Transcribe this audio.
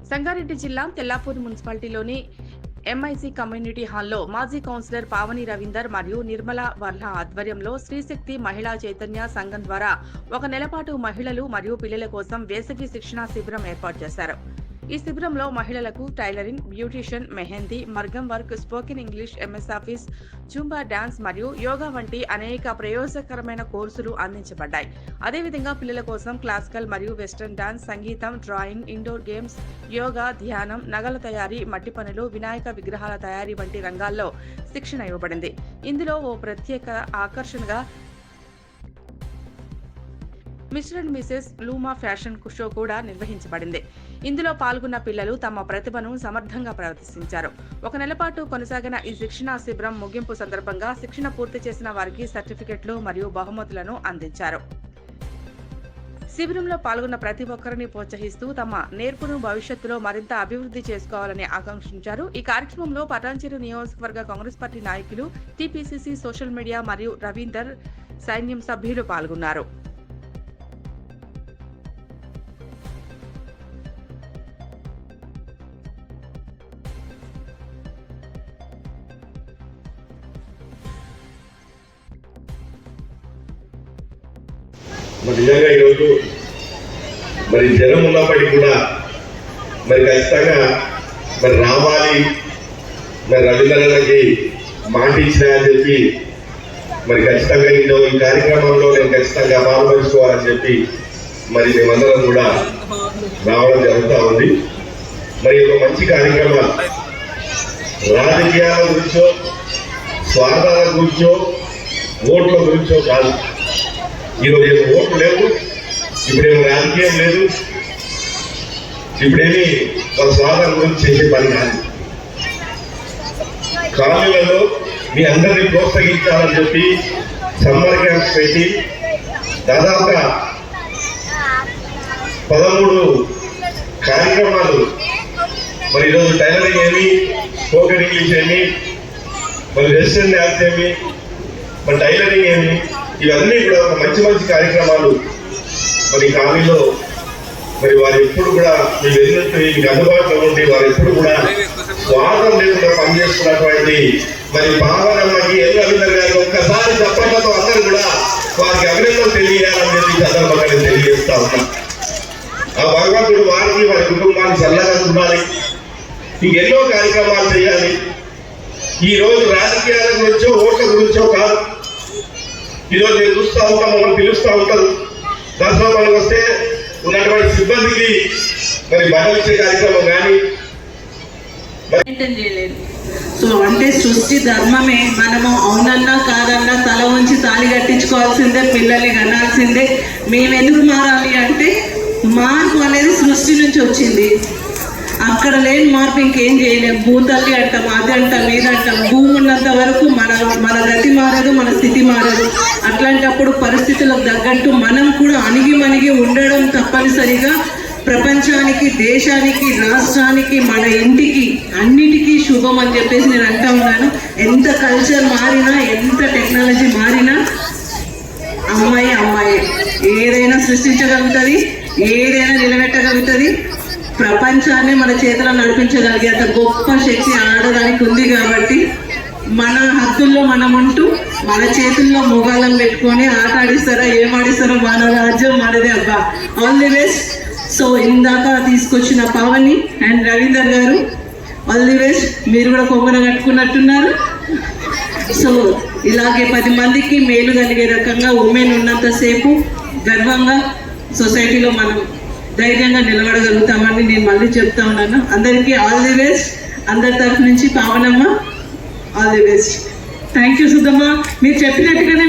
సంగారెడ్డి జిల్లా Tellapur మున్సిపాలిటీలోని MIC community హాల్లో మాజీ కౌన్సిలర్ పావని రవీందర్ మరియు నిర్మల వర్ల ఆధ్వర్యంలో శ్రీశక్తి మహిళా చైతన్య సంఘం ద్వారా ఒక నెల పాటు మహిళలు మరియు పిల్లల కోసం వేసవి శిక్షణా శిబిరం ఏర్పాటు చేశారు. ఈ శిబిరంలో మహిళలకు టైలరింగ్, బ్యూటిషియన్, మెహందీ, మర్గం work, spoken English, MS office, Zumba dance మరియు యోగా వంటి అనేక ప్రయోజనకరమైన కోర్సులు అందించబడ్డాయి. అదేవిధంగా పిల్లల కోసం క్లాసికల్ మరియు వెస్టర్న్ డాన్స్, సంగీతం, డ్రాయింగ్, ఇండోర్ గేమ్స్, యోగా, ధ్యానం, నగల తయారీ, మట్టి పనులు, వినాయక విగ్రహాల తయారీ వంటి రంగాల్లో శిక్షణ ఇవ్వబడింది. ఇందులో ఓ ప్రత్యేక ఆకర్షణగా Mr and Mrs Luma fashion show కూడా నిర్వహించబడింది. ఇందులో పాల్గొన్న పిల్లలు తమ ప్రతిభను సమర్థంగా ప్రదర్శించారు. ఒక నెల పాటు కొనసాగిన ఈ శిక్షణా శిబిరం ముగింపు సందర్భంగా శిక్షణ పూర్తి చేసిన వారికి సర్టిఫికెట్లు మరియు బహుమతులను అందించారు. శిబిరంలో పాల్గొన్న ప్రతి ఒక్కరిని ప్రోత్సహిస్తూ తమ నేర్పును భవిష్యత్తులో మరింత అభివృద్ధి చేసుకోవాలని ఆకాంక్షించారు. ఈ కార్యక్రమంలో పటాన్చెరు నియోజకవర్గ కాంగ్రెస్ పార్టీ నాయకులు, టీపీసీసీ, సోషల్ మీడియా మరియు రవీందర్ సైన్యం సభ్యులు పాల్గొన్నారు. నిజంగా ఈరోజు జనం ఉన్నప్పటికీ కూడా ఖచ్చితంగా రావాలి, రవీంద్రనాథ్కి మాట ఇచ్చినా అని చెప్పి ఖచ్చితంగా ఈ కార్యక్రమంలో నేను ఖచ్చితంగా పాల్పంచుకోవాలని చెప్పి మేమందరం కూడా రావడం జరుగుతూ ఉంది. ఒక మంచి కార్యక్రమాలు రాజకీయాల గురించో, స్వార్థాల గురించో, ఓట్ల గురించో కాదు. ఈరోజు ఓట్లు లేవు, ఇప్పుడేమో రాజకీయం లేదు, ఇప్పుడేమి వాళ్ళ స్వార్థం గురించి చేసే పని కాదు. కాలనీలలో మీ అందరినీ ప్రోత్సహించాలని చెప్పి సమ్మర్ క్యాంప్స్ పెట్టి దాదాపుగా 13 కార్యక్రమాలు ఈరోజు టైలరింగ్ ఏమి, స్పోకెన్ ఇంగ్లీష్ ఏమి, వెస్టర్న్ డాన్స్ ఏమి, టైలరింగ్ ఏమి, ఇవన్నీ కూడా ఒక మంచి మంచి కార్యక్రమాలు కాలనీలో వారు ఎప్పుడు కూడా మీకు ఎదురు మీకు అందుబాటులో ఉండి వారు ఎప్పుడు కూడా స్వార్థం లేకుండా పనిచేస్తున్నటువంటి పావనమ్మకి రవీందర్ గారు ఒక్కసారి చెప్పడంతో అందరూ కూడా వారికి అభినందనలు తెలియాలని చెప్పి సందర్భంగా నేను తెలియజేస్తా ఉన్నా. ఆ భగవంతుడు వారికి వారి కుటుంబాన్ని చల్లగా చూడాలి, ఇంకెన్నో కార్యక్రమాలు చేయాలి. ఈ రోజు రాజకీయాల గురించో ఓట్ల గురించో కాదు. ఈరోజు నేను చూస్తూ ఉంటాం, మమ్మల్ని పిలుస్తూ ఉంటారు. దసరా పండుగ వస్తే ఉన్నటువంటి సిబ్బందికి బట్టలు ఇచ్చే కార్యక్రమం కానీ చేయలేదు. సో అంటే సృష్టి ధర్మమే. మనము అవునన్నా కాదన్నా తల ఉంచి తాళి కట్టించుకోవాల్సిందే, పిల్లల్ని కనాల్సిందే. మేము ఎందుకు మారాలి అంటే మార్పు అనేది సృష్టి నుంచి వచ్చింది. అక్కడ లేని మార్పు ఇంకేం చేయలేము. భూతల్లి అంటాం, అది అంటాం, ఇది అంటాం. భూమి ఉన్నంత వరకు మన గతి మారదు, మన స్థితి మారదు. అట్లాంటప్పుడు పరిస్థితులకు తగ్గట్టు మనం కూడా అణిగి ఉండడం తప్పనిసరిగా ప్రపంచానికి, దేశానికి, రాష్ట్రానికి, మన ఇంటికి, అన్నిటికీ శుభం అని చెప్పేసి నేను అంటా ఉన్నాను. ఎంత కల్చర్ మారినా, ఎంత టెక్నాలజీ మారినా అమ్మాయి ఏదైనా సృష్టించగలుగుతుంది, ఏదైనా నిలబెట్టగలుగుతుంది. ప్రపంచాన్ని మన చేతిలో నడిపించగలిగే అంత గొప్ప శక్తి ఆడడానికి ఉంది. కాబట్టి మన హద్దుల్లో మనం ఉంటూ మన చేతుల్లో మొగాలను పెట్టుకొని ఆట ఆడిస్తారా, ఏం ఆడిస్తారో మన రాజ్యం మనదే. అబ్బా, ఆల్ ది బెస్ట్. సో ఇందాక తీసుకొచ్చిన పావని అండ్ రవీందర్ గారు, ఆల్ ది బెస్ట్. మీరు కూడా కొంగన కట్టుకున్నట్టున్నారు. సో ఇలాగే 10 మందికి మేలు కలిగే రకంగా ఉమెన్ ఉన్నంతసేపు గర్వంగా సొసైటీలో మనం ధైర్యంగా నిలబడగలుగుతామని నేను మళ్ళీ చెప్తా ఉన్నాను. అందరికీ ఆల్ ది బెస్ట్. అందరి తరఫు నుంచి Pavanamma all the best. Thank you Sudhamma. మీరు చెప్పినట్టుగానే